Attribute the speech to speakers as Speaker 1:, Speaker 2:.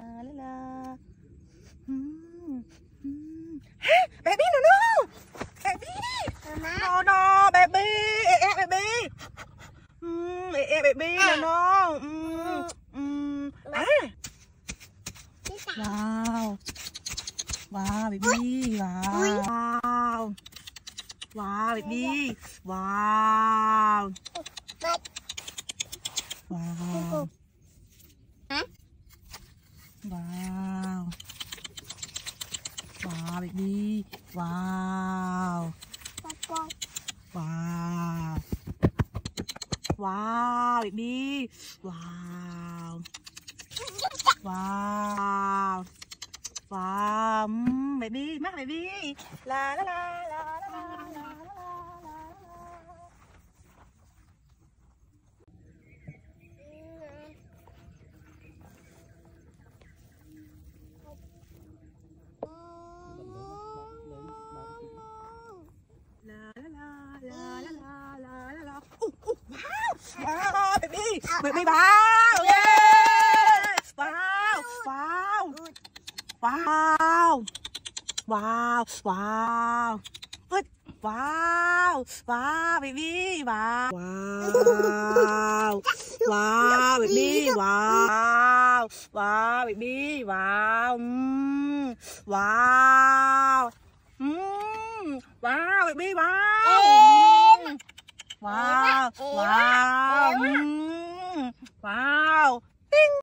Speaker 1: la la la. Baby, no, baby, no, baby, baby, baby, no. Wow, wow, baby, wow, wow, baby, wow, wow, wow, wow, baby, wow, wow, wow, baby, wow, wow, wow, baby, mắt baby, la la la la la la la. Wow, baby, baby, wow, yeah, wow, wow, wow, wow, wow, wow, wow, baby, wow, wow, wow, baby, wow, wow, baby, wow, wow, wow, baby, wow. Wow, wow, wow,